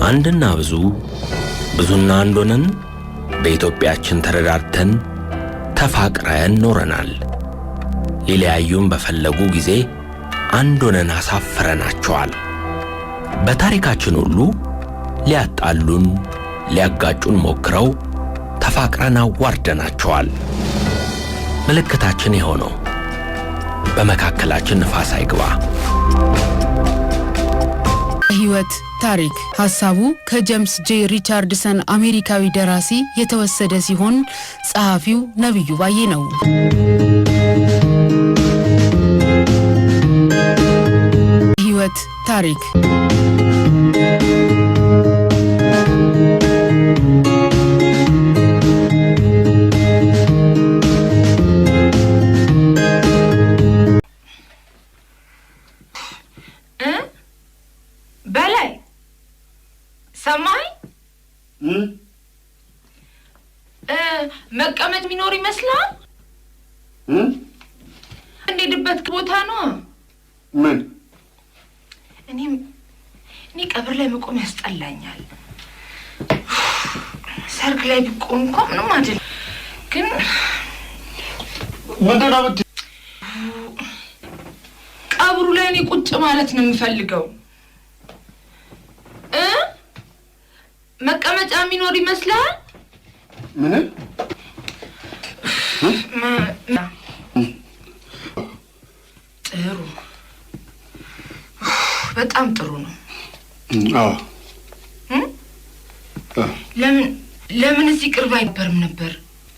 አንድና ብዙ ብዙና አንድ ሆነን በኢትዮጵያችን ተረዳድተን ተፋቅረን ኖረናል። ሊለያዩን በፈለጉ ጊዜ አንድ ሆነን አሳፍረናቸዋል። በታሪካችን ሁሉ ሊያጣሉን ሊያጋጩን ሞክረው ተፋቅረን አዋርደናቸዋል። ምልክታችን የሆነው በመካከላችን ንፋስ አይግባ። ሕይወት ታሪክ ሐሳቡ ከጄምስ ጄ ሪቻርድሰን አሜሪካዊ ደራሲ የተወሰደ ሲሆን ጸሐፊው ነብዩ ባዬ ነው። ሕይወት ታሪክ በላይ ሰማይ መቀመጥ ሚኖር ይመስላል። እንዴድበት ቦታ ነው። ምን እኔ ቀብር ላይ መቆም ያስጠላኛል። ሰርግ ላይ ብቆም እንኳን ምንም አይደል፣ ግን ምንድነው ቀብሩ ላይ እኔ ቁጭ ማለት ነው የምፈልገው። መቀመጫ ሚኖር ይመስላል። ምን ጥሩ፣ በጣም ጥሩ ነው። አዎ ለምን እዚህ ቅርብ አይነበርም ነበር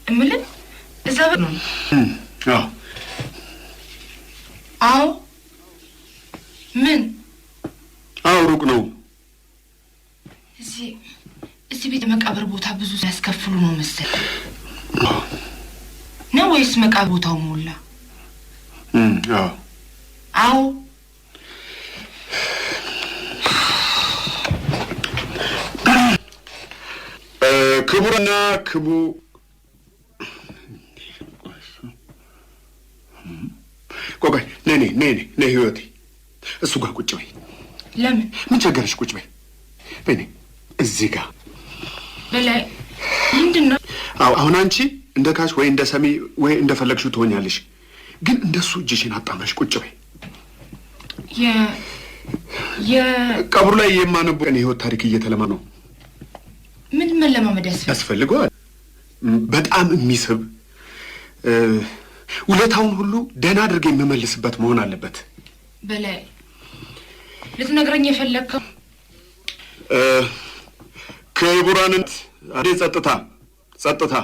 እምልህ? እዛ ነው። አዎ አዎ። ምን? አዎ ሩቅ ነው። እዚህ ቤት መቃብር ቦታ ብዙ ያስከፍሉ ነው መሰለኝ። ነው ወይስ መቃብር ቦታው ሞላ? አዎ አዎ። ክቡርና ቆይ ነይ ህይወቴ፣ እሱ ጋር ቁጭ በይ። ለምን? ምን ቸገረሽ? ቁጭ በይ በኔ እዚህ ጋር። በላይ ምንድን ነው? አሁን አንቺ እንደ ካሽ ወይ እንደ ሰሚ ወይ እንደ ፈለግሽው ትሆኛለሽ፣ ግን እንደሱ እጅሽን አጣምረሽ ቁጭ በይ። ቀብሩ ላይ የማነበው የህይወት ታሪክ እየተለማ ነው። ምን መለማመድ ያስፈልገዋል? በጣም የሚስብ ውለታውን ሁሉ ደህና አድርገ የምመልስበት መሆን አለበት። በላይ ልትነግረኝ የፈለግከው? ክቡራንት አዴ ጸጥታ።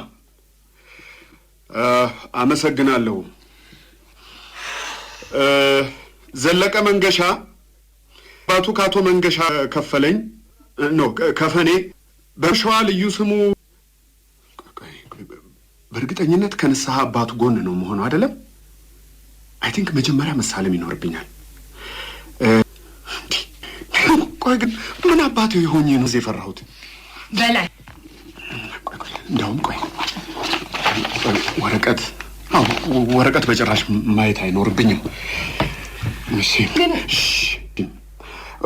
አመሰግናለሁ። ዘለቀ መንገሻ ባቱ ካቶ መንገሻ ከፈለኝ ከፈኔ በሸዋ ልዩ ስሙ በእርግጠኝነት ከንስሐ አባቱ ጎን ነው መሆኑ አይደለም? አይ ቲንክ መጀመሪያ መሳለም ይኖርብኛል። ቆይ ግን ምን አባቱ ይሆን ነው እዚህ የፈራሁት? በላይ እንደውም ቆይ ወረቀት በጭራሽ ማየት አይኖርብኝም። እሺ ግን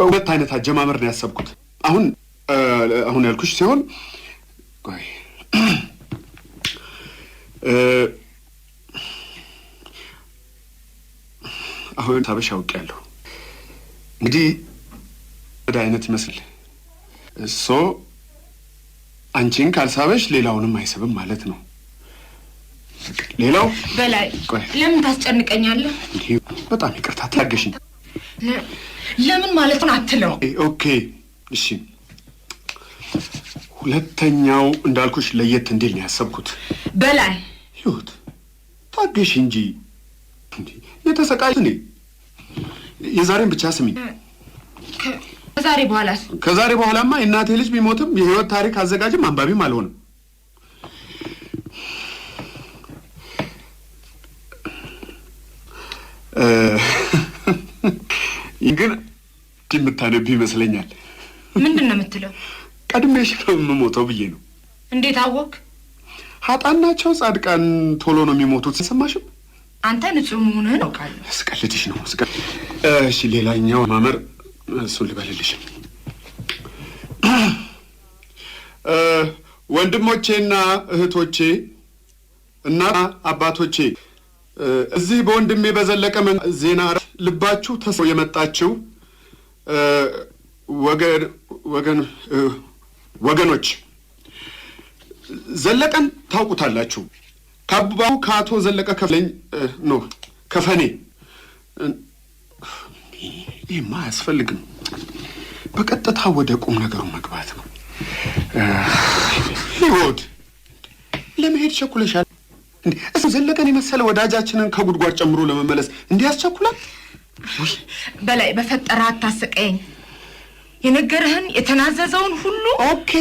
ሁለት አይነት አጀማመር ነው ያሰብኩት። አሁን ያልኩሽ ሲሆን ቆይ አሁን ታበሽ አውቄያለሁ። እንግዲህ ወደ አይነት ይመስል እሶ አንቺን ካልሳበሽ ሌላውንም አይስብም ማለት ነው። ሌላው በላይ ለምን ታስጨንቀኛለህ? በጣም ይቅርታ ታገሽኝ። ለምን ማለት ነው አትለው? ኦኬ እሺ። ሁለተኛው እንዳልኩሽ ለየት እንዲል ነው ያሰብኩት። በላይ ህይወት ታገሽ እንጂ የተሰቃይ እንዴ። የዛሬን ብቻ ስሚ። ከዛሬ በኋላማ የእናቴ ልጅ ቢሞትም የህይወት ታሪክ አዘጋጅም አንባቢም አልሆንም። ግን የምታነቢ ይመስለኛል። ምንድን ነው የምትለው? ቀድሜሽ ነው የምሞተው ብዬ ነው። እንዴት አወቅ? ሀጣን ናቸው ጻድቃን ቶሎ ነው የሚሞቱት። ሰማሽም? አንተ ንጹህ መሆንህን አውቃለሁ። ስቀልድሽ ነው። እሺ ሌላኛው ማመር እሱን ልበልልሽ። ወንድሞቼና እህቶቼ እና አባቶቼ እዚህ በወንድሜ በዘለቀ ዜና ልባችሁ ተሰው የመጣችሁ ወገኖች ዘለቀን ታውቁታላችሁ። ከአባው ከአቶ ዘለቀ ከፈለኝ ነው ከፈኔ ይህማ አያስፈልግም። በቀጥታ ወደ ቁም ነገሩ መግባት ነው። ህይወት ለመሄድ ቸኩለሻል እንዴ? እሱ ዘለቀን የመሰለ ወዳጃችንን ከጉድጓድ ጨምሮ ለመመለስ እንዲያስቸኩላል? በላይ በፈጠረ አታስቀኝ። የነገርህን የተናዘዘውን ሁሉ ኦኬ።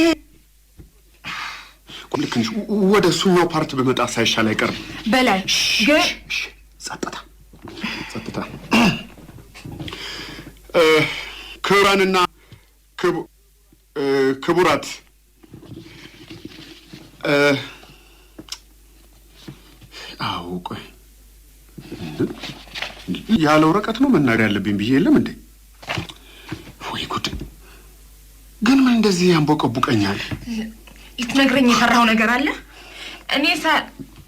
ልክ ነሽ። ወደ እሱኛው ፓርት በመጣ ሳይሻል አይቀርም። በላይ ግን ጸጥታ ክቡራንና ክቡራት ቆይ ያለ ወረቀት ነው መናገር ያለብኝ ብዬ የለም እንዴ? ወይ ጉድ! ግን ምን እንደዚህ ያንቦቀቡቀኛል? ልትነግረኝ የፈራው ነገር አለ? እኔ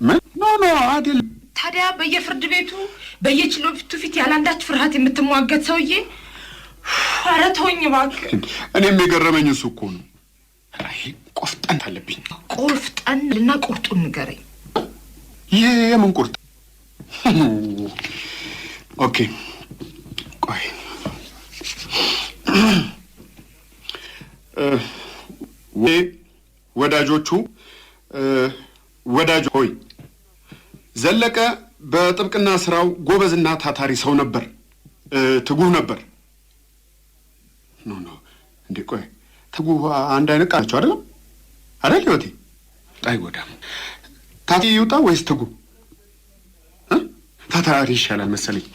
ምን? ኖ አይደል። ታዲያ በየፍርድ ቤቱ በየችሎቱ ፊት ያላንዳች ፍርሃት የምትሟገት ሰውዬ፣ ኧረ ተወኝ እባክህ። እኔም የገረመኝ እሱ እኮ ነው። አይ ቆፍጠን አለብኝ። ቆፍጠንና ቁርጡን ንገረኝ። የምን ቁርጥ? ኦኬ ቆይ ወዳጆቹ ወዳጆ ሆይ ዘለቀ በጥብቅና ስራው ጎበዝና ታታሪ ሰው ነበር። ትጉህ ነበር። ኖ እንዴ ቆይ ትጉህ አንድ አይነት ቃላቸው አይደለም ህይወቴ? አይጎዳም። ታቲ ይውጣ ወይስ ትጉህ? ታታሪ ይሻላል መሰለኝ።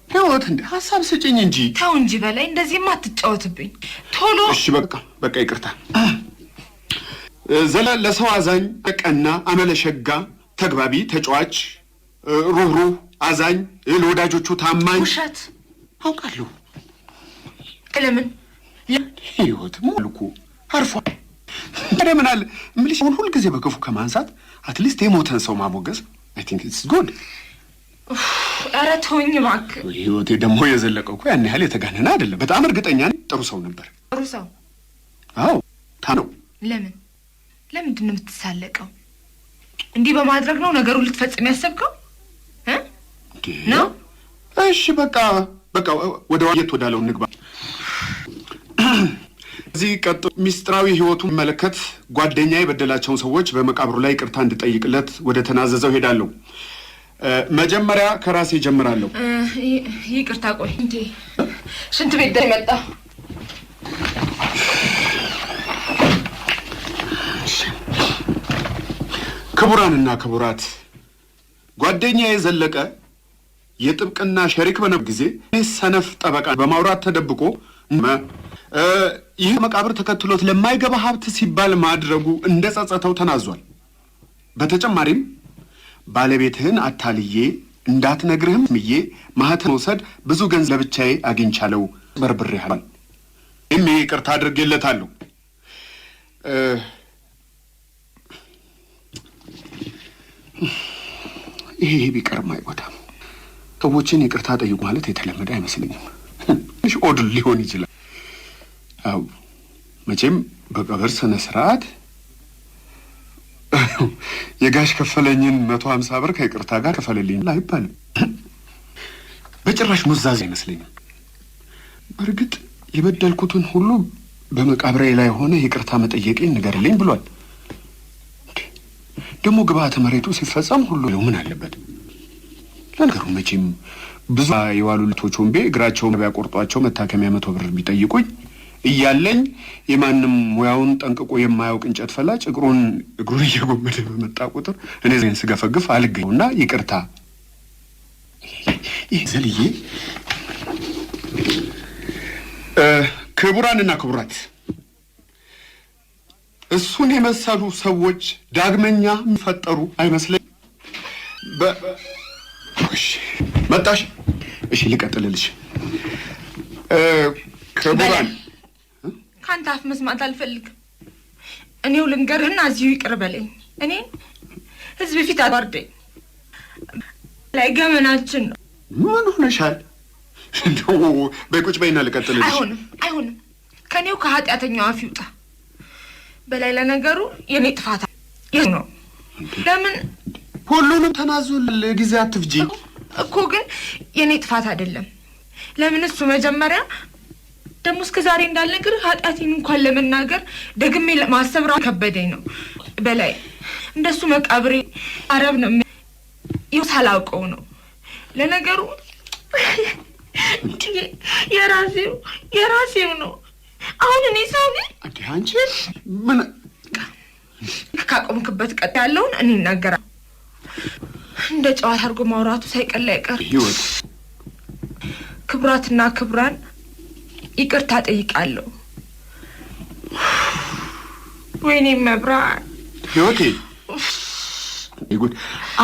ህይወት እንደ ሐሳብ ስጭኝ እንጂ። ተው እንጂ በላይ እንደዚህማ አትጫወትብኝ ቶሎ። እሺ በቃ ይቅርታ። ለሰው አዛኝ፣ ቀና፣ አመለሸጋ፣ ተግባቢ፣ ተጫዋች፣ ሩህሩህ፣ አዛኝ፣ ለወዳጆቹ ታማኝ። ውሸት አውቃለሁ። ለምን ህይወት ሙሉኩ አርፏል። እንደምን አለ ምልሽ ሁሉ ጊዜ በክፉ ከማንሳት አትሊስት የሞተን ሰው ማሞገስ I think it's good። ኧረ ተወኝ እባክህ። ህይወቴ ደግሞ የዘለቀው እኮ ያን ያህል የተጋነነ አይደለም። በጣም እርግጠኛ ነኝ ጥሩ ሰው ነበር። ጥሩ ሰው? አዎ ታነው። ለምንድን ነው የምትሳለቀው? እንዲህ በማድረግ ነው ነገሩን ልትፈጽም ያሰብከው ነው? እሺ በቃ ወደ ዋየት ወዳለው እንግባ። እዚህ ቀጥ ሚስጥራዊ ህይወቱን መለከት ጓደኛ የበደላቸውን ሰዎች በመቃብሩ ላይ ይቅርታ እንድጠይቅለት ወደ ተናዘዘው ሄዳለሁ። መጀመሪያ ከራሴ ጀምራለሁ። ይቅርታ ቆይ እንዴ ሽንት ቤት ደይ መጣ። ክቡራንና ክቡራት፣ ጓደኛዬ ዘለቀ የጥብቅና ሸሪክ በነበረ ጊዜ ሰነፍ ጠበቃ በማውራት ተደብቆ ይህ መቃብር ተከትሎት ለማይገባ ሀብት ሲባል ማድረጉ እንደጸጸተው ተናዟል። በተጨማሪም ባለቤትህን አታልዬ እንዳትነግርህም ምዬ ማህተም ወሰድ ብዙ ገንዘብ ለብቻዬ አግኝቻለሁ በርብሬሃል። ይቅርታ አድርጌለታለሁ። ይሄ ቢቀርም አይጎዳም። ሰዎችን ይቅርታ ጠይቁ ማለት የተለመደ አይመስለኝም። ትንሽ ኦድ ሊሆን ይችላል። አው መቼም በቀብር ስነ ስርዓት የጋሽ ከፈለኝን 150 ብር ከይቅርታ ጋር ከፈለልኝ አይባልም። በጭራሽ ኑዛዜ አይመስለኝም። በእርግጥ የበደልኩትን ሁሉ በመቃብሬ ላይ ሆነ ይቅርታ መጠየቄን ንገርልኝ ብሏል። ደግሞ ግብአተ መሬቱ ሲፈጸም ሁሉ ምን አለበት? ለነገሩ መቼም ብዙ የዋሉ ልቶች ወንቤ እግራቸውን ቢያቆርጧቸው መታከሚያ 100 ብር ቢጠይቁኝ እያለኝ የማንም ሙያውን ጠንቅቆ የማያውቅ እንጨት ፈላጭ እግሩን እየጎመደ በመጣ ቁጥር እኔ ዘን ስገፈግፍ አልገኝና ይቅርታ ዘልዬ። ክቡራንና ክቡራት፣ እሱን የመሰሉ ሰዎች ዳግመኛ የሚፈጠሩ አይመስለኝ። እሺ መጣሽ? እሺ ልቀጥልልሽ። ክቡራን፣ ካንተ አፍ መስማት አልፈልግም። እኔው ልንገርህና እዚሁ ይቅር በለኝ። እኔ ህዝብ ፊት አዋርደኝ። ላይ ገመናችን ነው። ምን ሆነሻል? እንደው በቁጭ በይና ልቀጥልልሽ። አይሆንም። ከኔው ከኃጢአተኛው አፍ ይውጣ። በላይ ለነገሩ የኔ ጥፋት ነው። ለምን ሁሉንም ተናዞል ጊዜ አትፍጂ እኮ። ግን የኔ ጥፋት አይደለም። ለምን እሱ መጀመሪያ ደሞ እስከ ዛሬ እንዳልነግር ኃጢአቴን እንኳን ለመናገር ደግሜ ለማሰብ ራሱ ከበደኝ ነው። በላይ እንደሱ መቃብሬ አረብ ነው ሳላውቀው ነው። ለነገሩ የራሴው ነው። አሁን እኔ ሰው ነኝ። አንቺ ምን ካቆምክበት ቀጥ ያለውን እኔ እናገራለሁ። እንደ ጨዋታ አድርጎ ማውራቱ ሳይቀላ አይቀር። ህይወት ክብራትና ክብራን ይቅርታ ጠይቃለሁ። ወይኔ መብራት ህይወቴ ይጉድ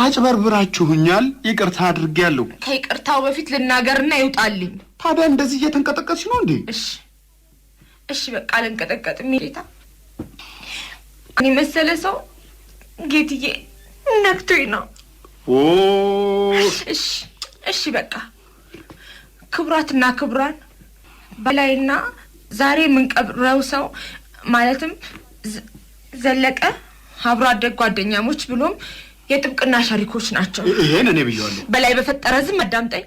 አጭበርብራችሁኛል። ይቅርታ አድርጌያለሁ። ከይቅርታው በፊት ልናገርና ይውጣልኝ። ታዲያ እንደዚህ እየተንቀጠቀጥሽ ነው እንዴ? እሺ በቃ አልንቀጠቀጥም። ጌታ እኔ መሰለ ሰው ጌትዬ ነክቶኝ ነው። እሺ በቃ ክብራትና ክብራን በላይና ዛሬ የምንቀብረው ሰው ማለትም ዘለቀ አብሮ አደግ ጓደኛሞች ብሎም የጥብቅና ሸሪኮች ናቸው። ይሄን እኔ ብየዋለሁ። በላይ በፈጠረ ዝም አዳምጠኝ።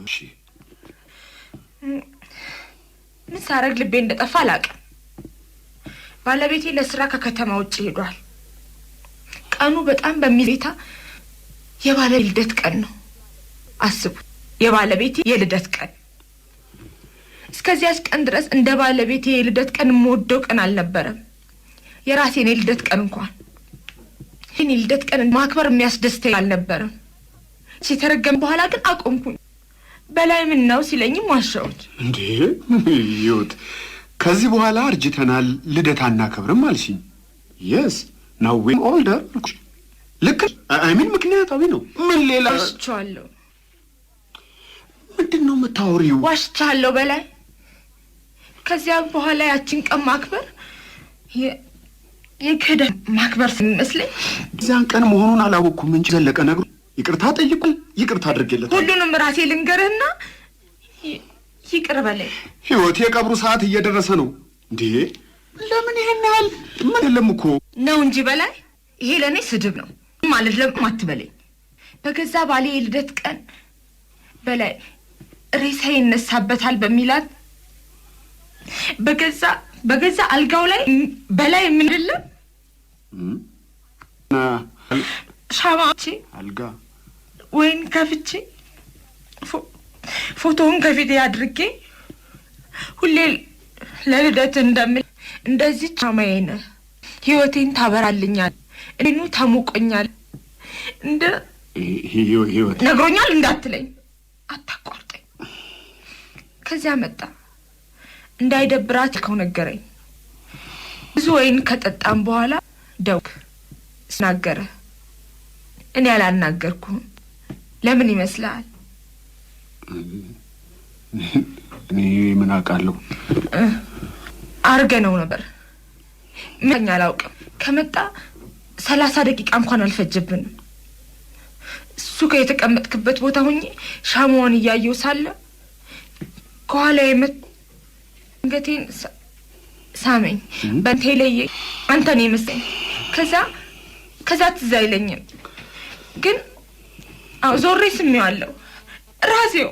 እሺ ምን ሳረግ ልቤ እንደጠፋ አላውቅም። ባለቤቴ ለስራ ከከተማ ውጭ ሄዷል። ቀኑ በጣም በሚዜታ የባለቤቴ ልደት ቀን ነው። አስቡት፣ የባለቤቴ የልደት ቀን። እስከዚያች ቀን ድረስ እንደ ባለቤቴ የልደት ቀን የምወደው ቀን አልነበረም። የራሴን የልደት ቀን እንኳን ይህን የልደት ቀን ማክበር የሚያስደስተኝ አልነበረም። ሲተረገም በኋላ ግን አቆምኩኝ። በላይ ምን ነው ሲለኝም ዋሻሁት። እንዴ ይሁት ከዚህ በኋላ አርጅተናል፣ ልደት አናከብርም አልሽኝ። የስ ናው ዊ ኦልደር። ልክ አይሚን ምክንያታዊ ነው። ምን ሌላ ዋሽቻለሁ። ምንድን ነው የምታወሪው? ዋሽቻለሁ በላይ። ከዚያ በኋላ ያችን ቀን ማክበር የክህደት ማክበር ሲመስለኝ እዚያን ቀን መሆኑን አላወኩም እንጂ ዘለቀ ነግሮ ይቅርታ ጠይቁኝ። ይቅርታ አድርጌለታለሁ። ሁሉንም ራሴ ልንገርህና ይቅር በለኝ። ህይወት የቀብሩ ሰዓት እየደረሰ ነው። እንዴ ለምን ይሄን ያህል? ምን የለም እኮ ነው እንጂ በላይ ይሄ ለእኔ ስድብ ነው ማለት ለምን አትበለኝ። በገዛ ባሌ የልደት ቀን በላይ ሬሳ ይነሳበታል በሚላት በገዛ አልጋው ላይ በላይ የምንልም ሻማቼ አልጋ ወይን ከፍቼ ፎቶውን ከፊቴ አድርጌ ሁሌ ለልደት እንደምል እንደዚህ ሻማዬ ነህ፣ ህይወቴን ታበራልኛል፣ እኔኑ ታሞቆኛል እንደ ህይወት ነግሮኛል እንዳትለኝ፣ አታቋርጠኝ። ከዚያ መጣ እንዳይደብራት ከው ነገረኝ። ብዙ ወይን ከጠጣም በኋላ ደውክ ስናገረ እኔ አላናገርኩም። ለምን ይመስላል? እኔ ምን አውቃለሁ? አርገነው ነበር። ምን አላውቅም። ከመጣ 30 ደቂቃ እንኳን አልፈጀብንም። እሱ ከየተቀመጥክበት ቦታ ሆኜ ሻማውን እያየው ሳለ ከኋላ አንገቴን ሳመኝ። በንቴ ላይ አንተ ነው የመሰለኝ። ከዛ ትዝ አይለኝም፣ ግን ዞሬ ስሜዋለሁ ራሴው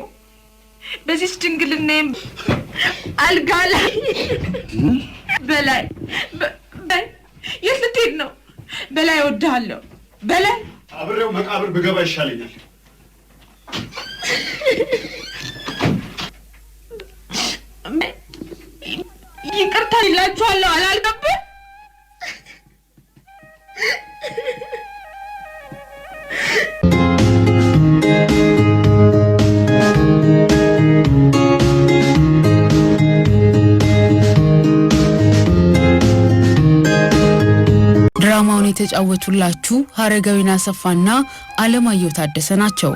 በዚህ ድንግልናዬም አልጋ ላይ በላይ የት ልትሄድ ነው? በላይ እወድሃለሁ። በላይ አብሬው መቃብር ብገባ ይሻለኛል። ይቅርታ ይላችኋለሁ አላልነበር? ድራማውን የተጫወቱላችሁ ሀረጋዊና አሰፋና አለማየሁ ታደሰ ናቸው።